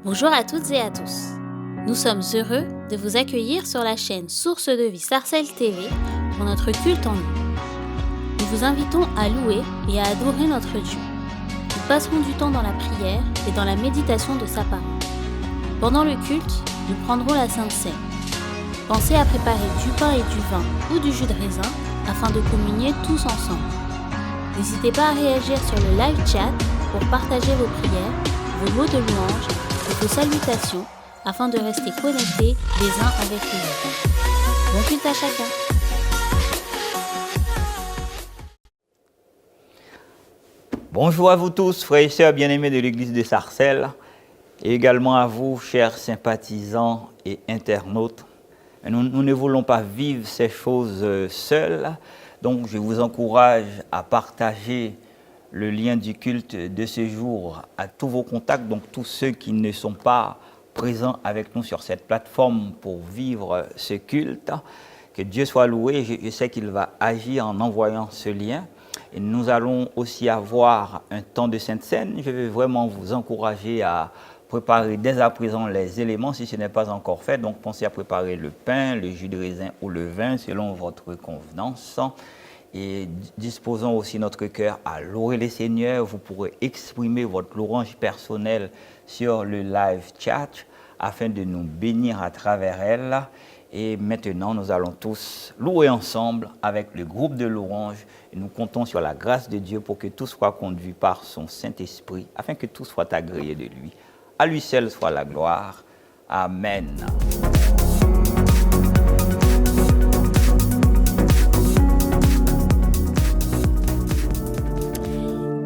Bonjour à toutes et à tous. Nous sommes heureux de vous accueillir sur la chaîne Source de Vie Sarcelles TV pour notre culte en ligne. Nous vous invitons à louer et à adorer notre Dieu. Nous passerons du temps dans la prière et dans la méditation de sa parole. Pendant le culte, nous prendrons la Sainte Seine. Pensez à préparer du pain et du vin ou du jus de raisin afin de communier tous ensemble. N'hésitez pas à réagir sur le live chat pour partager vos prières, vos mots de louange et vos salutations afin de rester connectés les uns avec les autres. Bon culte à chacun. Bonjour à vous tous, frères et sœurs bien-aimés de l'église de Sarcelles, et également à vous, chers sympathisants et internautes. Nous ne voulons pas vivre ces choses seuls, donc je vous encourage à partager le lien du culte de ce jour à tous vos contacts, donc tous ceux qui ne sont pas présents avec nous sur cette plateforme pour vivre ce culte. Que Dieu soit loué, je sais qu'il va agir en envoyant ce lien. Et nous allons aussi avoir un temps de Sainte Seine. Je vais vraiment vous encourager à préparer dès à présent les éléments si ce n'est pas encore fait. Donc pensez à préparer le pain, le jus de raisin ou le vin selon votre convenance. Et disposons aussi notre cœur à louer le Seigneur. Vous pourrez exprimer votre louange personnelle sur le live chat afin de nous bénir à travers elle. Et maintenant, nous allons tous louer ensemble avec le groupe de louange. Et nous comptons sur la grâce de Dieu pour que tout soit conduit par son Saint-Esprit, afin que tout soit agréé de lui. À lui seul soit la gloire. Amen.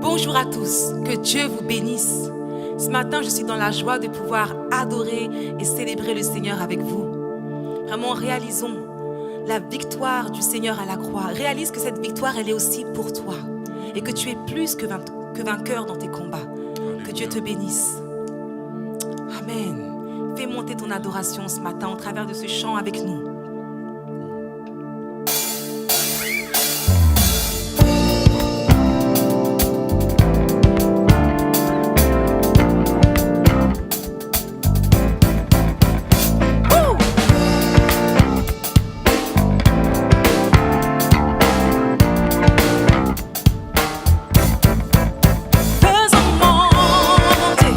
Bonjour à tous, que Dieu vous bénisse. Ce matin, je suis dans la joie de pouvoir adorer et célébrer le Seigneur avec vous. Vraiment, réalisons la victoire du Seigneur à la croix. Réalise que cette victoire, elle est aussi pour toi et que tu es plus que vainqueur dans tes combats. Alléluia. Que Dieu te bénisse. Amen. Fais monter ton adoration ce matin au travers de ce chant avec nous. Faisons monter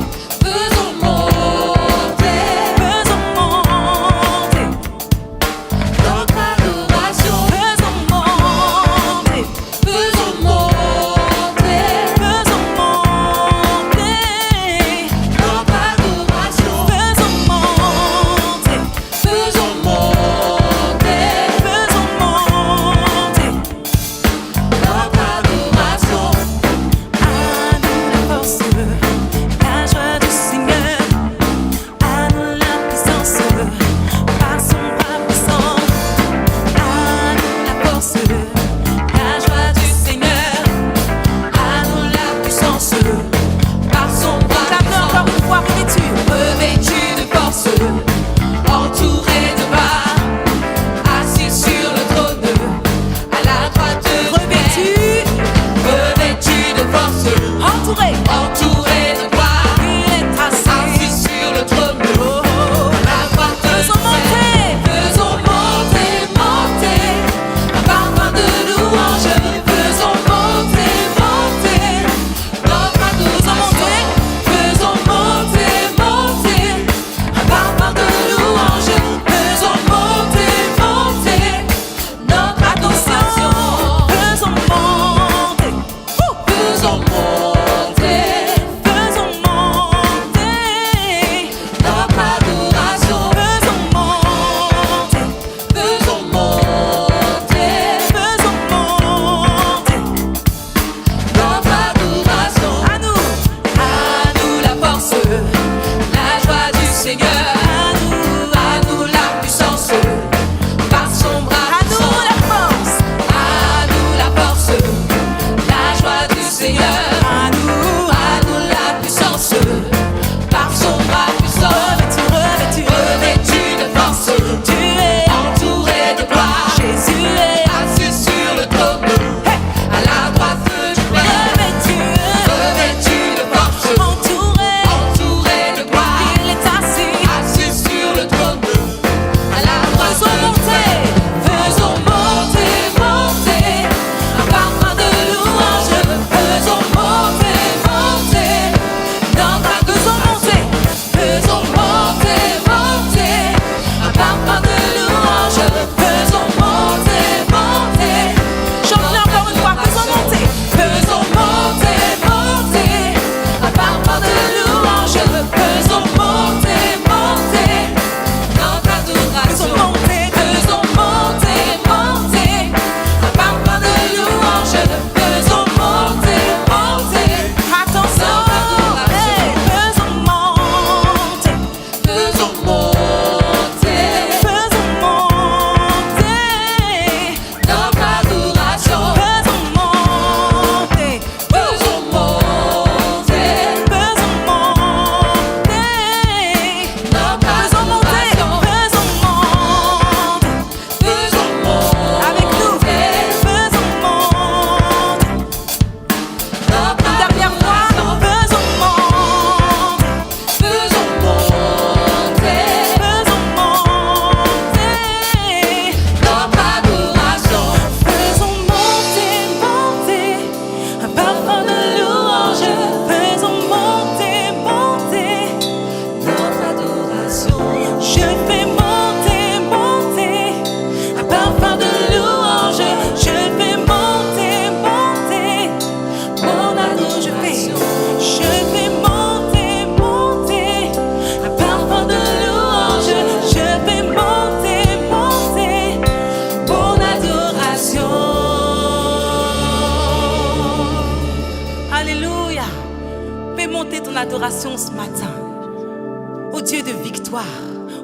Ô Dieu de victoire,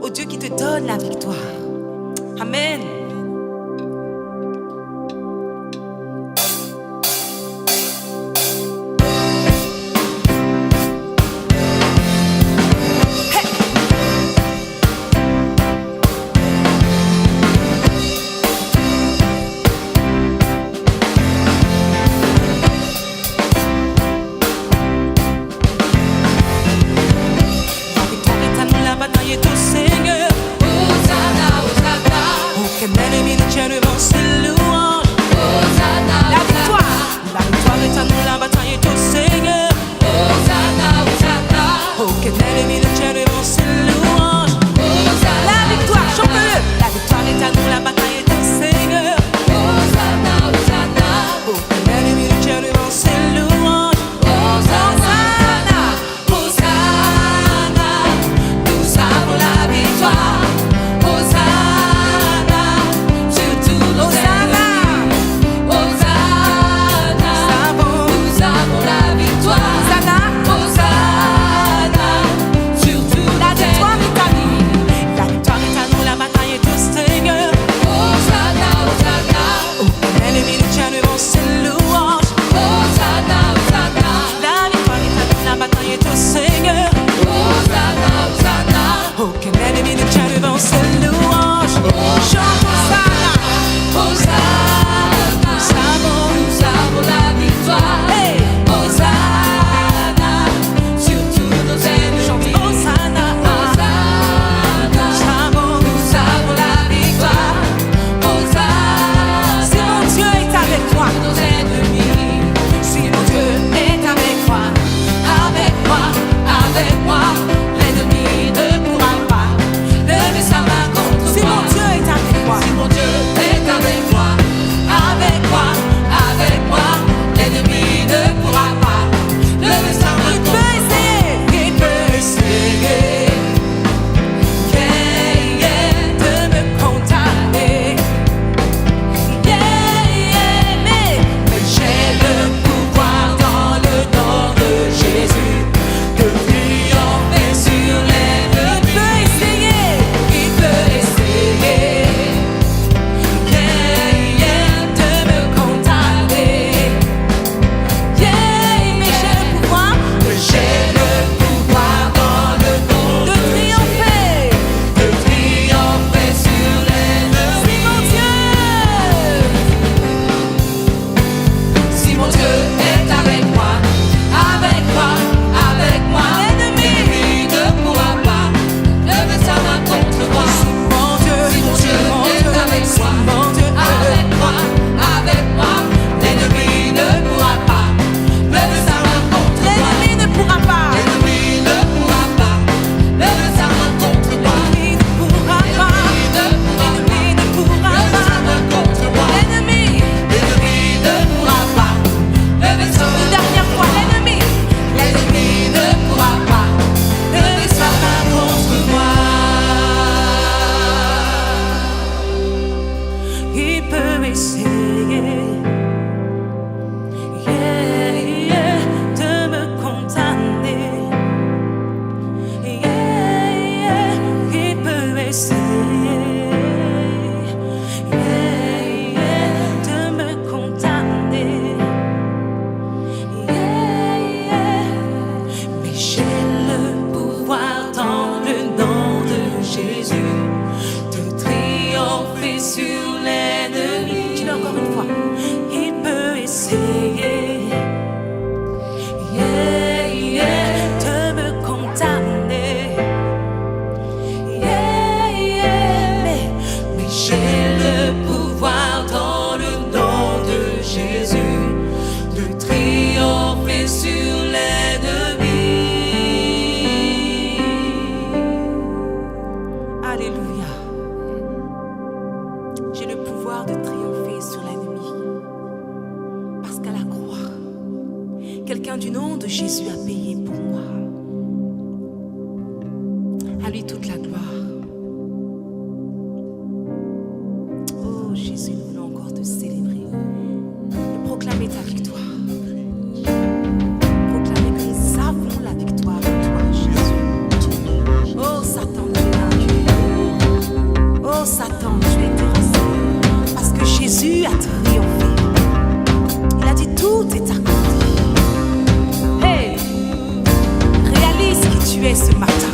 ô Dieu qui te donne la victoire. Amen. Quelqu'un du nom de Jésus a payé pour moi. À lui toute la gloire. Oh Jésus, nous voulons encore te célébrer et proclamer ta victoire. Proclamer que nous avons la victoire en toi, Jésus. Oh tu es ce matin.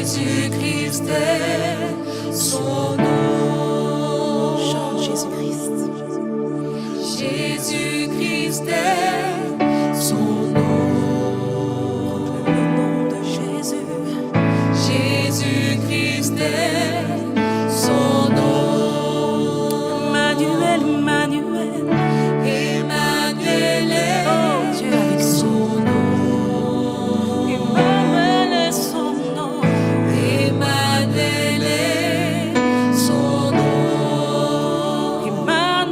Jésus-Christ est son nom. Chante Jésus-Christ. Jésus-Christ est son nom. Le nom de Jésus. Jésus-Christ est son nom. Emmanuel, Emmanuel. Emmanuel est Dieu avec son nom. Emmanuel est son nom. Emmanuel est son nom. Emmanuel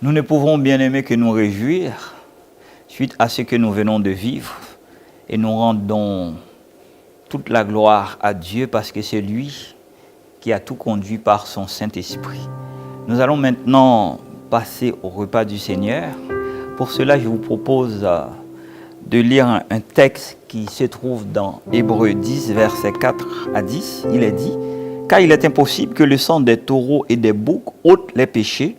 Nous ne pouvons, bien-aimés, que nous réjouir suite à ce que nous venons de vivre et nous rendons toute la gloire à Dieu parce que c'est lui qui a tout conduit par son Saint-Esprit. Nous allons maintenant passer au repas du Seigneur. Pour cela, je vous propose de lire un texte qui se trouve dans Hébreux 10, versets 4 à 10. Il est dit « Car il est impossible que le sang des taureaux et des boucs ôte les péchés.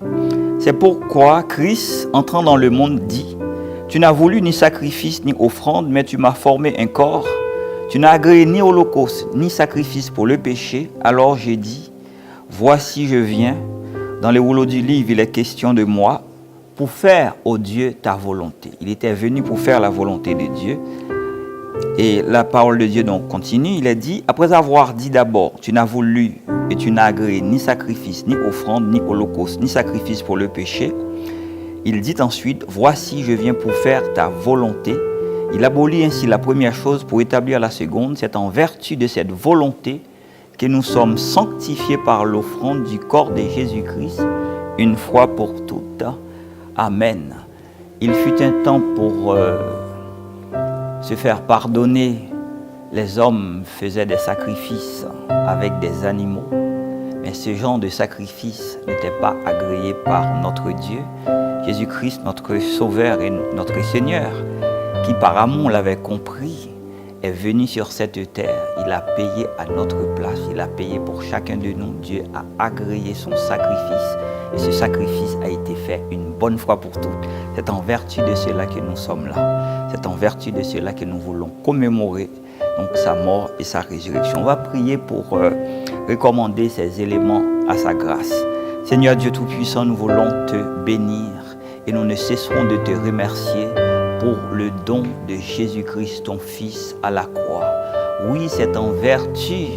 C'est pourquoi Christ, entrant dans le monde, dit « Tu n'as voulu ni sacrifice ni offrande, mais tu m'as formé un corps. Tu n'as agréé ni holocauste ni sacrifice pour le péché. Alors j'ai dit « Voici je viens. » Dans les rouleaux du livre, il est question de moi pour faire, ô Dieu, ta volonté. Il était venu pour faire la volonté de Dieu. Et la parole de Dieu donc continue. Il est dit, après avoir dit d'abord, tu n'as voulu et tu n'as agréé ni sacrifice, ni offrande, ni holocauste, ni sacrifice pour le péché. Il dit ensuite, voici, je viens pour faire ta volonté. Il abolit ainsi la première chose pour établir la seconde. C'est en vertu de cette volonté que nous sommes sanctifiés par l'offrande du corps de Jésus-Christ, une fois pour toutes. Amen. Il fut un temps pour se faire pardonner. Les hommes faisaient des sacrifices avec des animaux, mais ce genre de sacrifice n'était pas agréé par notre Dieu, Jésus-Christ, notre Sauveur et notre Seigneur, qui par amour l'avait compris, est venu sur cette terre. Il a payé à notre place, il a payé pour chacun de nous. Dieu a agréé son sacrifice et ce sacrifice a été fait une bonne fois pour toutes. C'est en vertu de cela que nous sommes là. C'est en vertu de cela que nous voulons commémorer donc sa mort et sa résurrection. On va prier pour recommander ces éléments à sa grâce. Seigneur Dieu Tout-Puissant, nous voulons te bénir et nous ne cesserons de te remercier pour le don de Jésus-Christ, ton Fils, à la croix. Oui, c'est en vertu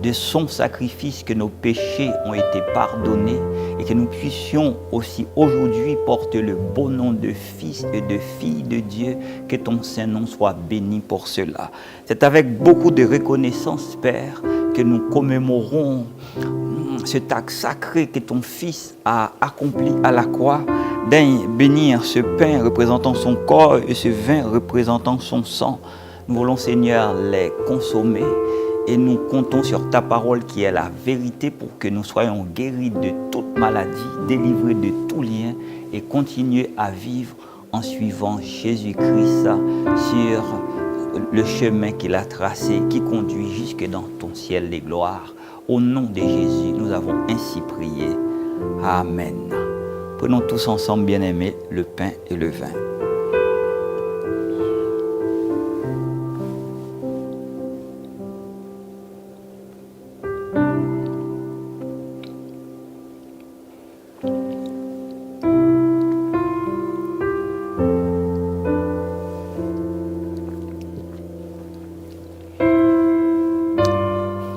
de son sacrifice que nos péchés ont été pardonnés et que nous puissions aussi aujourd'hui porter le beau nom de fils et de filles de Dieu, que ton Saint-Nom soit béni pour cela. C'est avec beaucoup de reconnaissance, Père, que nous commémorons cet acte sacré que ton Fils a accompli à la croix. Daigne bénir ce pain représentant son corps et ce vin représentant son sang. Nous voulons, Seigneur, les consommer et nous comptons sur ta parole qui est la vérité pour que nous soyons guéris de toute maladie, délivrés de tout lien et continuer à vivre en suivant Jésus-Christ sur le chemin qu'il a tracé, qui conduit jusque dans ton ciel de gloire. Au nom de Jésus, nous avons ainsi prié. Amen. Prenons tous ensemble, bien-aimés, le pain et le vin.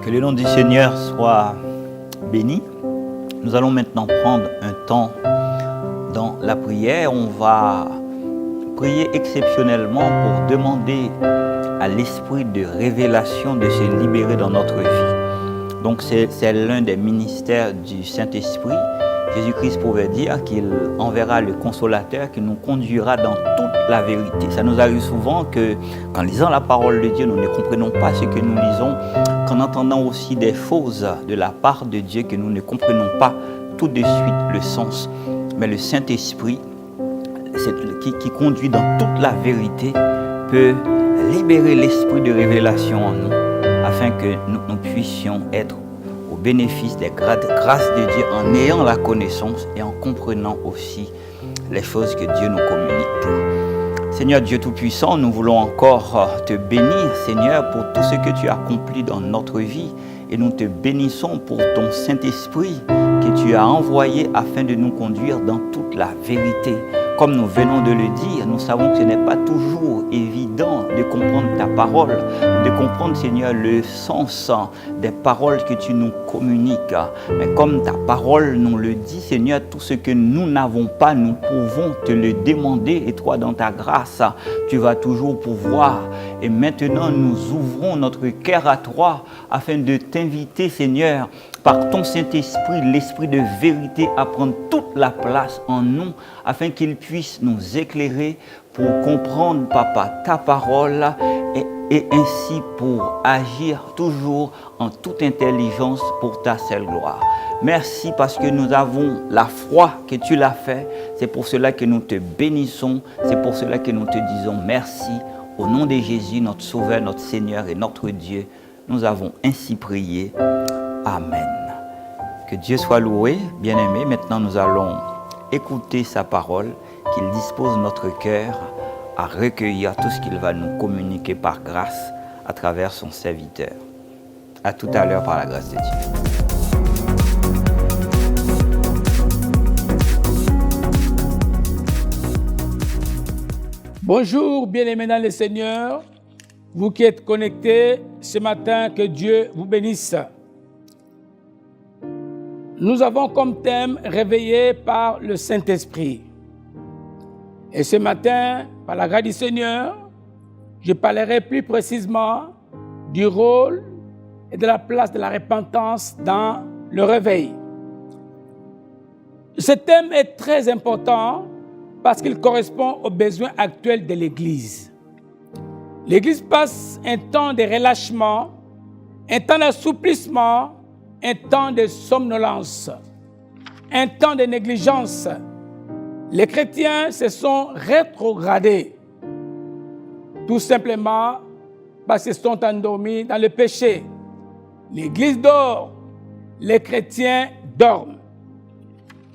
Que le nom du Seigneur soit béni. Nous allons maintenant prendre un temps dans la prière. On va prier exceptionnellement pour demander à l'esprit de révélation de se libérer dans notre vie. Donc c'est l'un des ministères du Saint-Esprit. Jésus-Christ pouvait dire qu'il enverra le consolateur qui nous conduira dans toute la vérité. Ça nous arrive souvent qu'en lisant la parole de Dieu, nous ne comprenons pas ce que nous lisons, qu'en entendant aussi des choses de la part de Dieu que nous ne comprenons pas tout de suite le sens. Mais le Saint-Esprit, qui conduit dans toute la vérité, peut libérer l'esprit de révélation en nous, afin que nous puissions être au bénéfice des grâces de Dieu en ayant la connaissance et en comprenant aussi les choses que Dieu nous communique. Seigneur Dieu Tout-Puissant, nous voulons encore te bénir, Seigneur, pour tout ce que tu as accompli dans notre vie. Et nous te bénissons pour ton Saint-Esprit que tu as envoyé afin de nous conduire dans toute la vérité. comme nous venons de le dire, nous savons que ce n'est pas toujours évident de comprendre ta parole, de comprendre, Seigneur, le sens des paroles que tu nous communiques. Mais comme ta parole nous le dit, Seigneur, tout ce que nous n'avons pas, nous pouvons te le demander. Et toi, dans ta grâce, tu vas toujours pouvoir. Et maintenant, nous ouvrons notre cœur à toi afin de t'inviter, Seigneur, par ton Saint-Esprit, l'Esprit de vérité, à prendre toute la place en nous, afin qu'il puisse nous éclairer pour comprendre, Papa, ta parole et ainsi pour agir toujours en toute intelligence pour ta seule gloire. Merci parce que nous avons la foi que tu l'as fait. C'est pour cela que nous te bénissons. C'est pour cela que nous te disons merci. Au nom de Jésus, notre Sauveur, notre Seigneur et notre Dieu, nous avons ainsi prié. Amen. Que Dieu soit loué, bien-aimés. Maintenant, nous allons écouter sa parole, qu'il dispose notre cœur à recueillir tout ce qu'il va nous communiquer par grâce à travers son serviteur. À tout à l'heure par la grâce de Dieu. Bonjour, bien-aimés dans le Seigneur, vous qui êtes connectés ce matin, que Dieu vous bénisse. Nous avons comme thème « Réveillé par le Saint-Esprit ». Et ce matin, par la grâce du Seigneur, je parlerai plus précisément du rôle et de la place de la repentance dans le réveil. Ce thème est très important parce qu'il correspond aux besoins actuels de l'Église. L'Église passe un temps de relâchement, un temps d'assouplissement, un temps de somnolence, un temps de négligence. Les chrétiens se sont rétrogradés, tout simplement parce qu'ils sont endormis dans le péché. L'Église dort, les chrétiens dorment.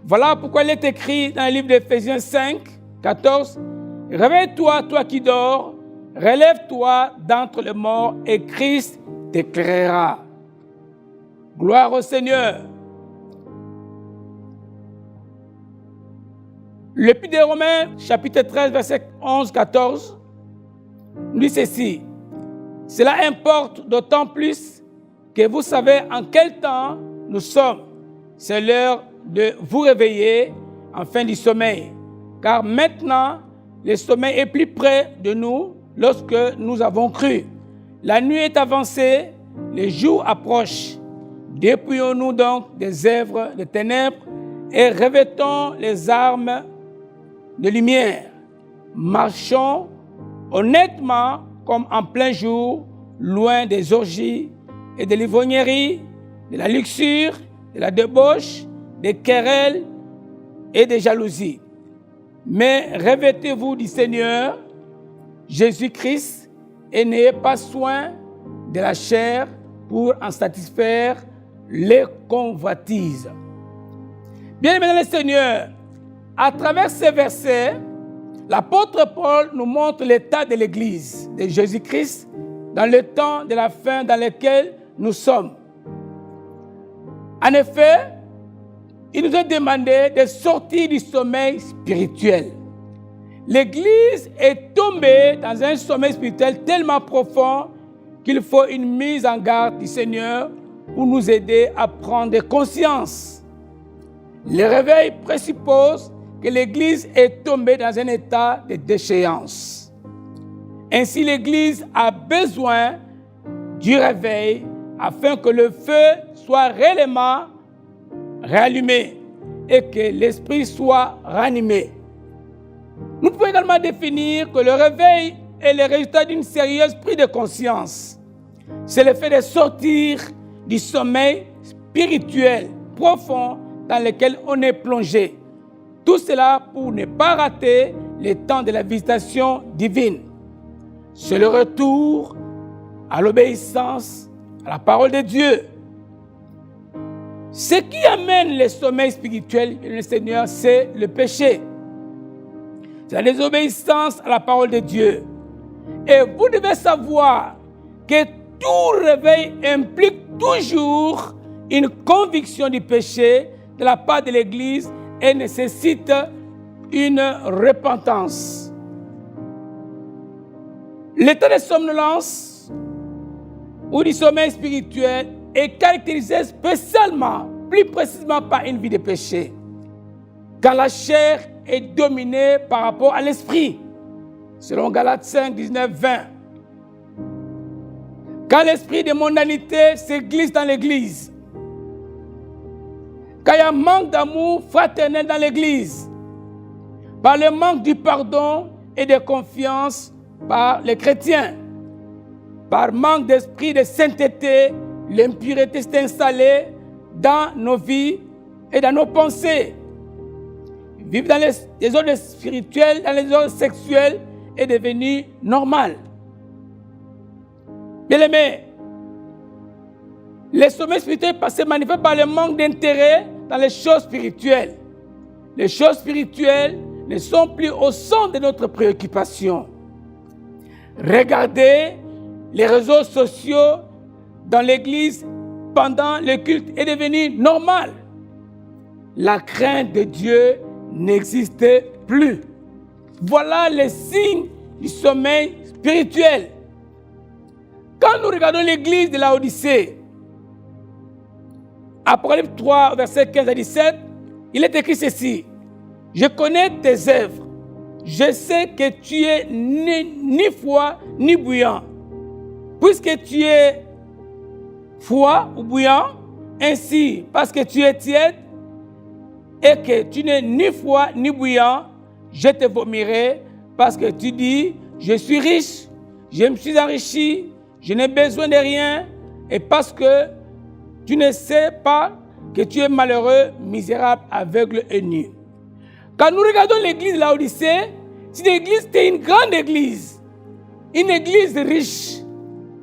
Voilà pourquoi il est écrit dans le livre d'Éphésiens 5, 14, « Réveille-toi, toi qui dors, relève-toi d'entre les morts et Christ t'éclairera. » Gloire au Seigneur. L'Épître des Romains, chapitre 13, verset 11-14, nous dit ceci. « Cela importe d'autant plus que vous savez en quel temps nous sommes. C'est l'heure de vous réveiller en fin du sommeil. Car maintenant, le sommeil est plus près de nous lorsque nous avons cru. La nuit est avancée, le jour approche. Dépouillons-nous donc des œuvres de ténèbres et revêtons les armes de lumière. Marchons honnêtement comme en plein jour, loin des orgies et de l'ivrognerie, de la luxure, de la débauche, des querelles et des jalousies. Mais revêtez-vous du Seigneur, Jésus-Christ, et n'ayez pas soin de la chair pour en satisfaire les convoitises. Bien-aimés dans le Seigneur, à travers ces versets, l'apôtre Paul nous montre l'état de l'Église de Jésus-Christ dans le temps de la fin dans lequel nous sommes. En effet, il nous est demandé de sortir du sommeil spirituel. L'Église est tombée dans un sommeil spirituel tellement profond qu'il faut une mise en garde du Seigneur pour nous aider à prendre conscience. Le réveil présuppose que l'Église est tombée dans un état de déchéance. Ainsi, l'Église a besoin du réveil afin que le feu soit réellement rallumé et que l'esprit soit ranimé. Nous pouvons également définir que le réveil est le résultat d'une sérieuse prise de conscience. C'est le fait de sortir du sommeil spirituel profond dans lequel on est plongé. Tout cela pour ne pas rater le temps de la visitation divine. C'est le retour à l'obéissance à la parole de Dieu. Ce qui amène le sommeil spirituel du Seigneur, c'est le péché. C'est la désobéissance à la parole de Dieu. Et vous devez savoir que tout réveil implique toujours une conviction du péché de la part de l'Église et nécessite une repentance. L'état de somnolence ou du sommeil spirituel est caractérisé spécialement, plus précisément par une vie de péché, quand la chair est dominée par rapport à l'esprit, selon Galates 5, 19, 20. Quand l'esprit de mondanité se glisse dans l'église, quand il y a un manque d'amour fraternel dans l'église, par le manque du pardon et de confiance par les chrétiens, par manque d'esprit de sainteté, l'impureté s'est installée dans nos vies et dans nos pensées. Vivre dans les ordres spirituels, dans les ordres sexuels est devenu normal. Bien aimé, les sommets spirituels se manifestent par le manque d'intérêt dans les choses spirituelles. Les choses spirituelles ne sont plus au centre de notre préoccupation. Regardez les réseaux sociaux dans l'église pendant le culte est devenu normal. La crainte de Dieu n'existe plus. Voilà les signes du sommeil spirituel. Quand nous regardons l'église de la Odyssée, Apocalypse 3, versets 15 à 17, il est écrit ceci. Je connais tes œuvres. Je sais que tu es ni froid ni bouillant. Puisque tu es froid ou bouillant, ainsi, parce que tu es tiède et que tu n'es ni froid ni bouillant, je te vomirai parce que tu dis, je suis riche, je me suis enrichi, je n'ai besoin de rien, et parce que tu ne sais pas que tu es malheureux, misérable, aveugle et nu. Quand nous regardons l'église de la Odyssée, cette église était une grande église, une église riche,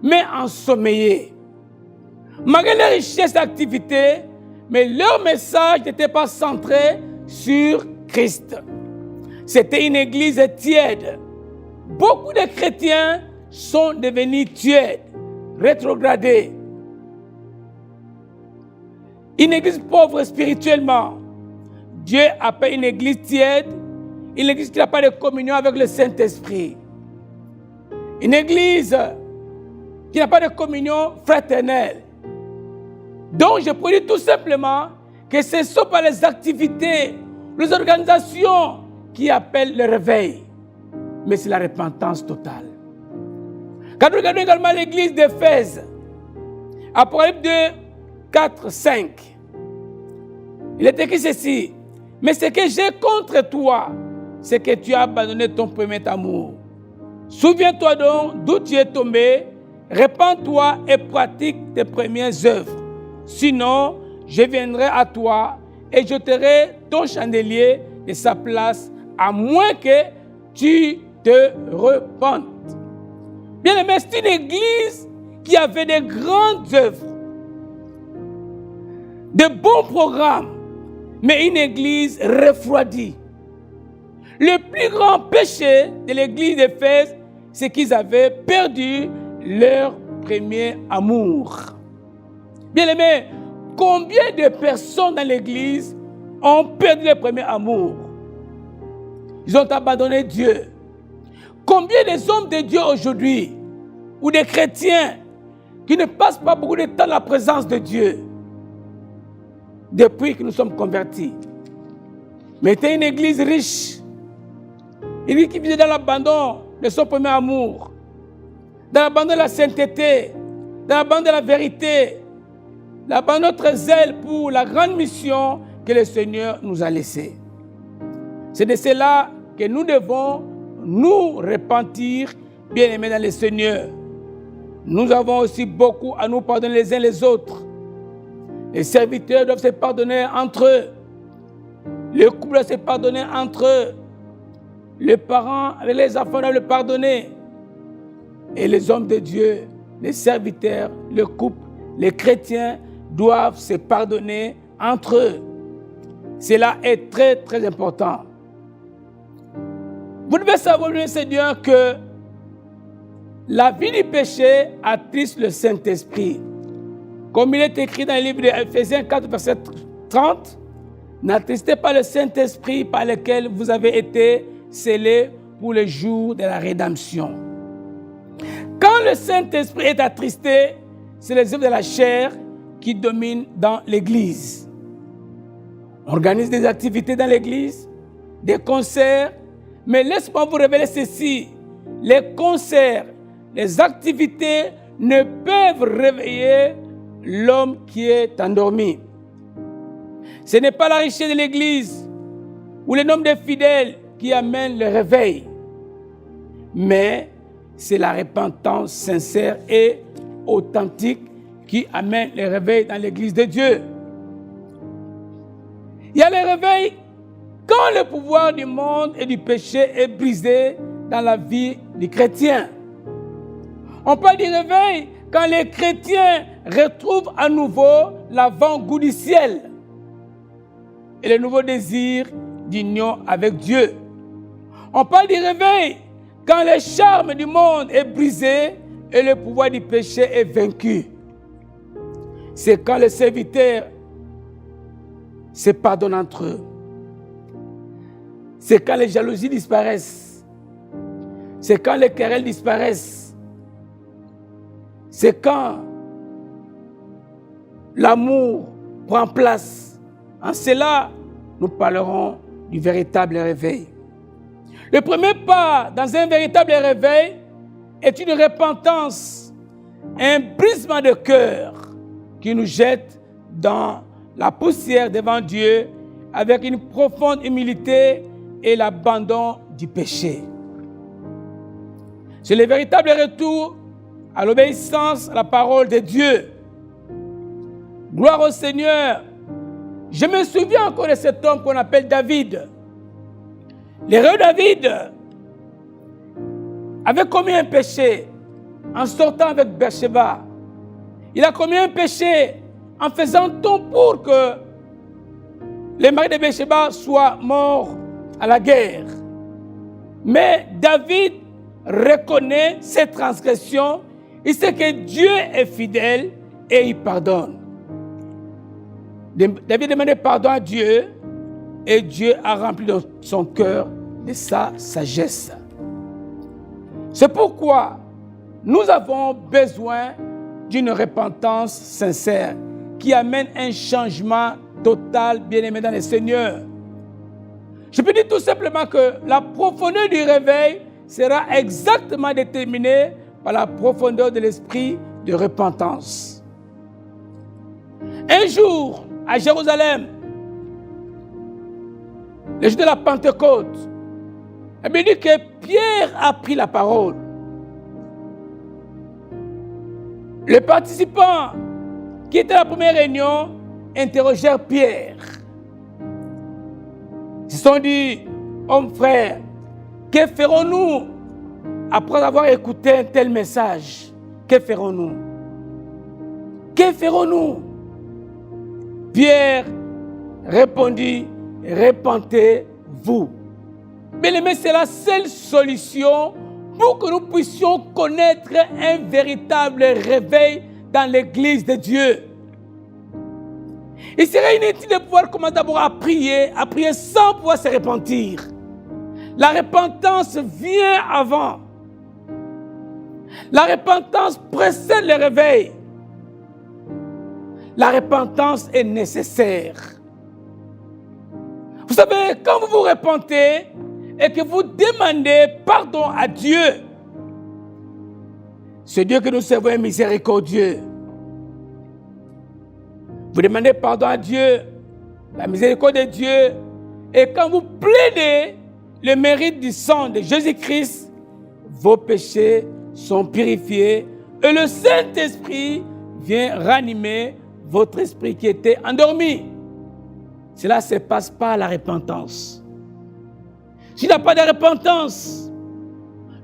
mais ensommeillée. Malgré les richesses d'activité, mais leur message n'était pas centré sur Christ. C'était une église tiède. Beaucoup de chrétiens sont devenus tièdes, rétrogradés. Une église pauvre spirituellement. Dieu appelle une église tiède, une église qui n'a pas de communion avec le Saint-Esprit. Une église qui n'a pas de communion fraternelle. Donc je pourrais dire tout simplement que ce ne sont pas les activités, les organisations qui appellent le réveil, mais c'est la repentance totale. Quand nous regardons également l'église d'Éphèse, Apocalypse 2, 4, 5, il est écrit ceci. Mais ce que j'ai contre toi, c'est que tu as abandonné ton premier amour. Souviens-toi donc d'où tu es tombé, répands-toi et pratique tes premières œuvres. Sinon, je viendrai à toi et j'ôterai ton chandelier de sa place, à moins que tu te repentes. Bien aimé, c'est une église qui avait de grandes œuvres, de bons programmes, mais une église refroidie. Le plus grand péché de l'église d'Éphèse, c'est qu'ils avaient perdu leur premier amour. Bien aimé, combien de personnes dans l'église ont perdu leur premier amour? Ils ont abandonné Dieu. Combien des hommes de Dieu aujourd'hui, ou des chrétiens, qui ne passent pas beaucoup de temps dans la présence de Dieu, depuis que nous sommes convertis. Mais c'était une église riche. Une église qui vivait dans l'abandon de son premier amour, dans l'abandon de la sainteté, dans l'abandon de la vérité, dans l'abandon de notre zèle pour la grande mission que le Seigneur nous a laissée. C'est de cela que nous devons nous repentir, bien-aimés dans le Seigneur. Nous avons aussi beaucoup à nous pardonner les uns les autres. Les serviteurs doivent se pardonner entre eux. Les couples doivent se pardonner entre eux. Les parents avec les enfants doivent le pardonner. Et les hommes de Dieu, les serviteurs, le couple, les chrétiens doivent se pardonner entre eux. Cela est très, très important. Vous devez savoir, Seigneur, que la vie du péché attriste le Saint-Esprit. Comme il est écrit dans le livre d'Éphésiens 4, verset 30, N'attristez pas le Saint-Esprit par lequel vous avez été scellés pour le jour de la rédemption. Quand le Saint-Esprit est attristé, c'est les œuvres de la chair qui dominent dans l'Église. On organise des activités dans l'Église, des concerts, mais laisse-moi vous révéler ceci. Les concerts, les activités ne peuvent réveiller l'homme qui est endormi. Ce n'est pas la richesse de l'Église ou le nombre de fidèles qui amène le réveil, mais c'est la repentance sincère et authentique qui amène le réveil dans l'Église de Dieu. Il y a le réveil quand le pouvoir du monde et du péché est brisé dans la vie du chrétien. On parle du réveil quand les chrétiens retrouvent à nouveau l'avant-goût du ciel et le nouveau désir d'union avec Dieu. On parle du réveil quand le charme du monde est brisé et le pouvoir du péché est vaincu. C'est quand les serviteurs se pardonnent entre eux. C'est quand les jalousies disparaissent. C'est quand les querelles disparaissent. C'est quand l'amour prend place. En cela, nous parlerons du véritable réveil. Le premier pas dans un véritable réveil est une repentance, un brisement de cœur qui nous jette dans la poussière devant Dieu avec une profonde humilité et l'abandon du péché. C'est le véritable retour à l'obéissance à la parole de Dieu. Gloire au Seigneur. Je me souviens encore de cet homme qu'on appelle David. L'héros David avait commis un péché en sortant avec Bathsheba. Il a commis un péché en faisant tout pour que le mari de Bathsheba soit mort à la guerre. Mais David reconnaît ses transgressions. Il sait que Dieu est fidèle et il pardonne. David demandait pardon à Dieu et Dieu a rempli son cœur de sa sagesse. C'est pourquoi nous avons besoin d'une repentance sincère qui amène un changement total, bien-aimé dans le Seigneur. Je peux dire tout simplement que la profondeur du réveil sera exactement déterminée par la profondeur de l'esprit de repentance. Un jour, à Jérusalem, le jour de la Pentecôte, il dit que Pierre a pris la parole. Les participants qui étaient à la première réunion interrogèrent Pierre. Ils se sont dit, hommes frères, que ferons-nous après avoir écouté un tel message? Que ferons-nous? Que ferons-nous? Pierre répondit, repentez-vous. Bien-aimés, c'est la seule solution pour que nous puissions connaître un véritable réveil dans l'Église de Dieu. Il serait inutile de pouvoir commencer d'abord à prier sans pouvoir se repentir. La repentance vient avant. La repentance précède le réveil. La repentance est nécessaire. Vous savez, quand vous vous repentez et que vous demandez pardon à Dieu, ce Dieu que nous servons est miséricordieux. Vous demandez pardon à Dieu, la miséricorde de Dieu, et quand vous plaidez le mérite du sang de Jésus-Christ, vos péchés sont purifiés et le Saint-Esprit vient ranimer votre esprit qui était endormi. Cela se passe par la repentance. S'il n'y a pas de repentance,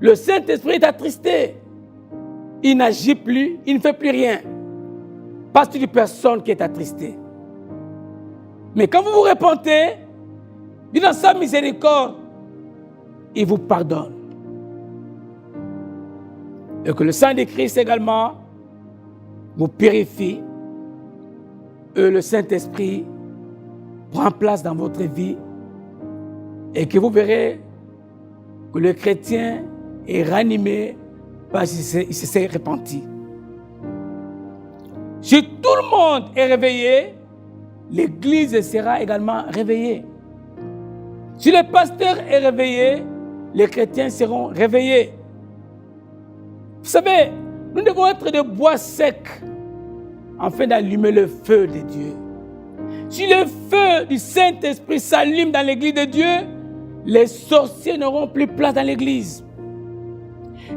le Saint-Esprit est attristé. Il n'agit plus, il ne fait plus rien. Parce que c'est une personne qui est attristée. Mais quand vous vous repentez, dans sa miséricorde, il vous pardonne. Et que le sang de Christ également vous purifie. Et le Saint-Esprit prend place dans votre vie et que vous verrez que le chrétien est ranimé parce qu'il s'est repenti. Si tout le monde est réveillé, l'Église sera également réveillée. Si le pasteur est réveillé, les chrétiens seront réveillés. Vous savez, nous devons être des bois secs afin d'allumer le feu de Dieu. Si le feu du Saint-Esprit s'allume dans l'Église de Dieu, les sorciers n'auront plus place dans l'Église.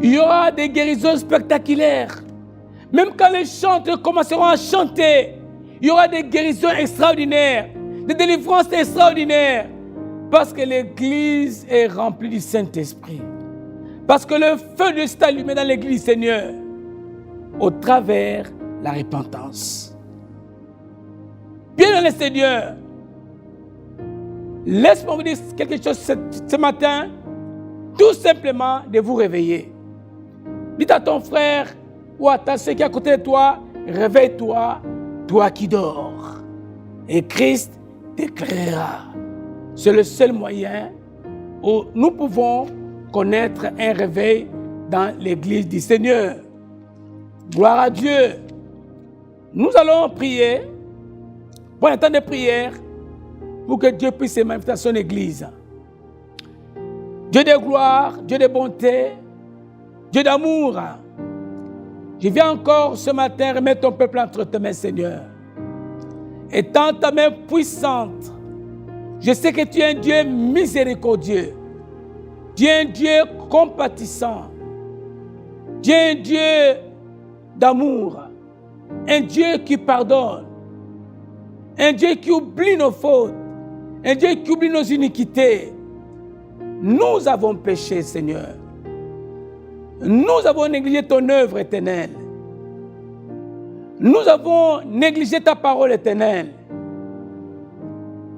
Il y aura des guérisons spectaculaires. Même quand les chanteurs commenceront à chanter, il y aura des guérisons extraordinaires, des délivrances extraordinaires. Parce que l'Église est remplie du Saint-Esprit. Parce que le feu de Dieu s'est allumé dans l'Église, Seigneur, au travers de la repentance. Bien dans le Seigneur, laisse-moi vous dire quelque chose ce matin, tout simplement de vous réveiller. Dites à ton frère ou à ta soeur qui est à côté de toi, réveille-toi, toi qui dors. Et Christ t'éclairera. C'est le seul moyen où nous pouvons connaître un réveil dans l'Église du Seigneur. Gloire à Dieu. Nous allons prier, prendre un temps de prière pour que Dieu puisse se manifester dans son Église. Dieu de gloire, Dieu de bonté, Dieu d'amour. Je viens encore ce matin remettre ton peuple entre tes mains, Seigneur. Étends ta main puissante. Je sais que tu es un Dieu miséricordieux. Tu es un Dieu compatissant. Tu es un Dieu d'amour. Un Dieu qui pardonne. Un Dieu qui oublie nos fautes. Un Dieu qui oublie nos iniquités. Nous avons péché, Seigneur. Nous avons négligé ton œuvre éternelle. Nous avons négligé ta parole éternelle.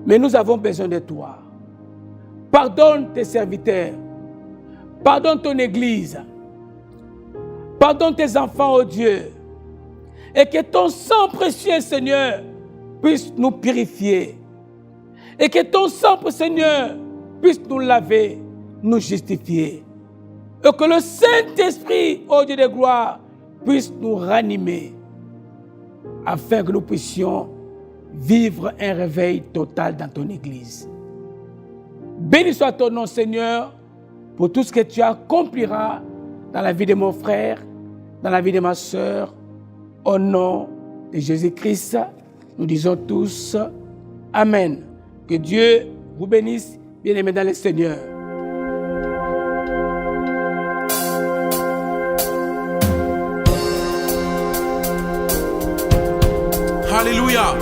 Mais nous avons besoin de toi. Pardonne tes serviteurs. Pardonne ton Église. Pardonne tes enfants, oh Dieu. Et que ton sang précieux, Seigneur, puisse nous purifier. Et que ton sang, Seigneur, puisse nous laver, nous justifier. Et que le Saint-Esprit, ô Dieu de gloire, puisse nous ranimer. Afin que nous puissions vivre un réveil total dans ton Église. Béni soit ton nom, Seigneur, pour tout ce que tu accompliras dans la vie de mon frère, dans la vie de ma sœur. Au nom de Jésus-Christ, nous disons tous Amen. Que Dieu vous bénisse, bien-aimés dans le Seigneur. Alléluia.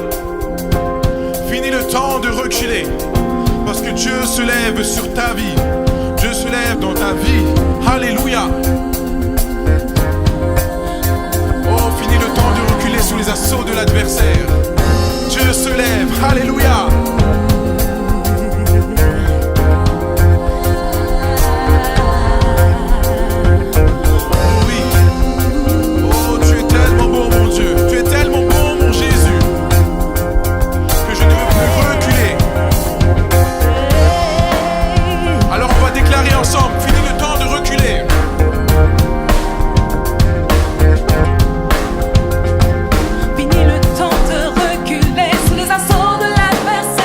Fini le temps de reculer. Parce que Dieu se lève sur ta vie. Dieu se lève dans ta vie. Alléluia. Oh, fini le temps de reculer sous les assauts de l'adversaire. Dieu se lève. Alléluia. Ensemble, fini le temps de reculer. Fini le temps de reculer sous les assauts de l'adversaire.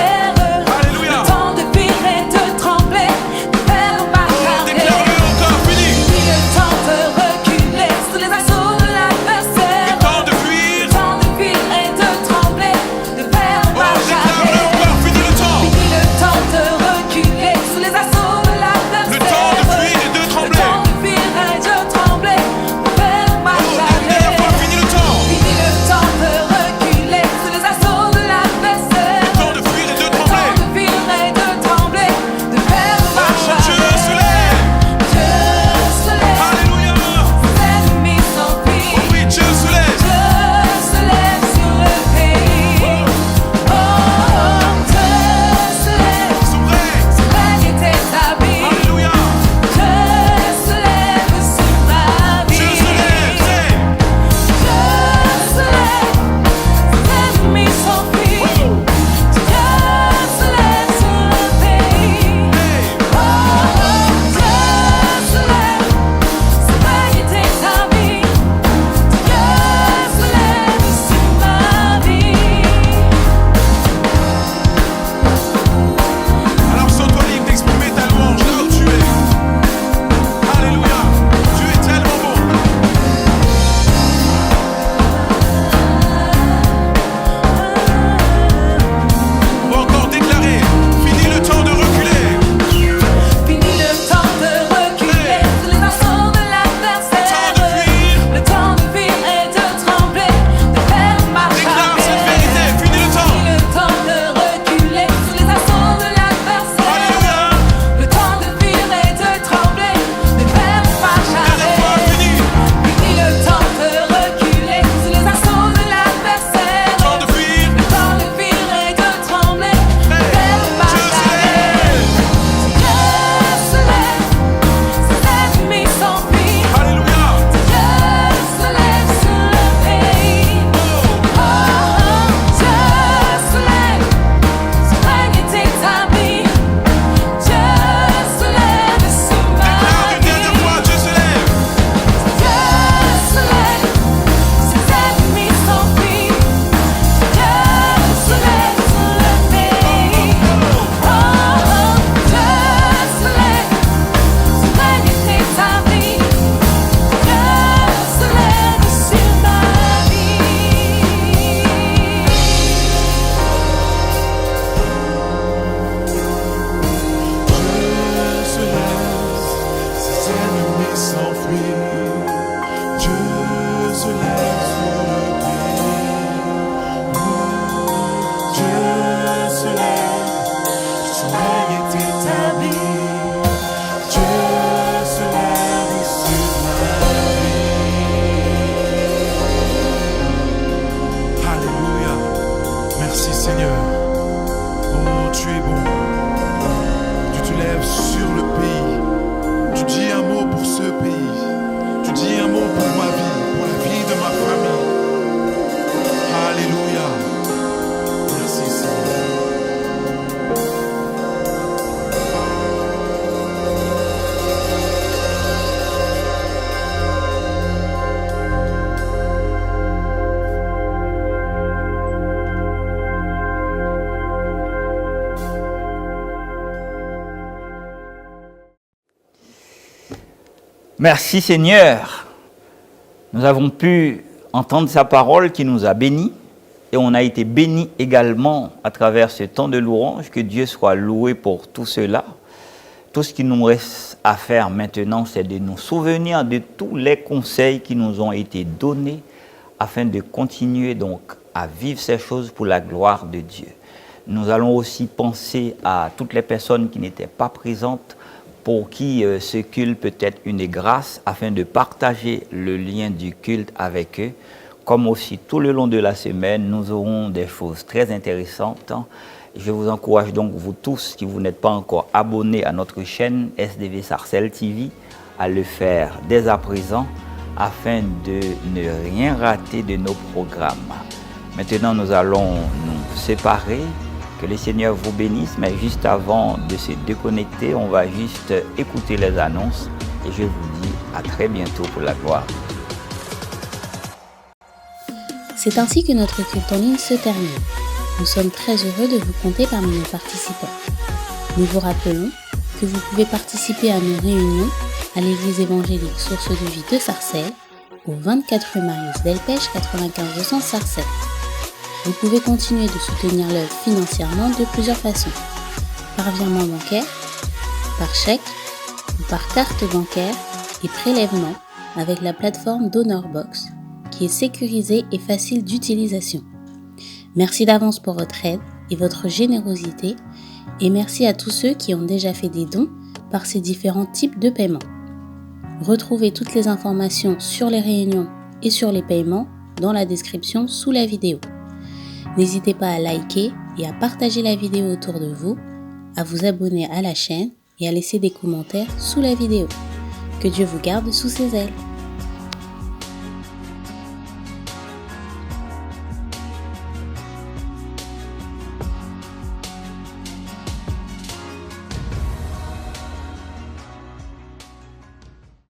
Merci Seigneur. Nous avons pu entendre sa parole qui nous a bénis et on a été bénis également à travers ce temps de louange. Que Dieu soit loué pour tout cela. Tout ce qu'il nous reste à faire maintenant, c'est de nous souvenir de tous les conseils qui nous ont été donnés afin de continuer donc à vivre ces choses pour la gloire de Dieu. Nous allons aussi penser à toutes les personnes qui n'étaient pas présentes, pour qui ce culte peut être une grâce, afin de partager le lien du culte avec eux. Comme aussi tout le long de la semaine, nous aurons des choses très intéressantes. Je vous encourage donc, vous tous qui vous n'êtes pas encore abonnés à notre chaîne SDV Sarcelles TV, à le faire dès à présent afin de ne rien rater de nos programmes. Maintenant, nous allons nous séparer. Que le Seigneur vous bénisse, mais juste avant de se déconnecter, on va juste écouter les annonces et je vous dis à très bientôt pour la gloire. C'est ainsi que notre culte en ligne se termine. Nous sommes très heureux de vous compter parmi nos participants. Nous vous rappelons que vous pouvez participer à nos réunions à l'église évangélique Source de Vie de Sarcelles, au 24 rue Marius Delpech 95 200 Sarcelles. Vous pouvez continuer de soutenir l'œuvre financièrement de plusieurs façons. Par virement bancaire, par chèque ou par carte bancaire et prélèvement avec la plateforme DonorBox qui est sécurisée et facile d'utilisation. Merci d'avance pour votre aide et votre générosité et merci à tous ceux qui ont déjà fait des dons par ces différents types de paiements. Retrouvez toutes les informations sur les réunions et sur les paiements dans la description sous la vidéo. N'hésitez pas à liker et à partager la vidéo autour de vous, à vous abonner à la chaîne et à laisser des commentaires sous la vidéo. Que Dieu vous garde sous ses ailes.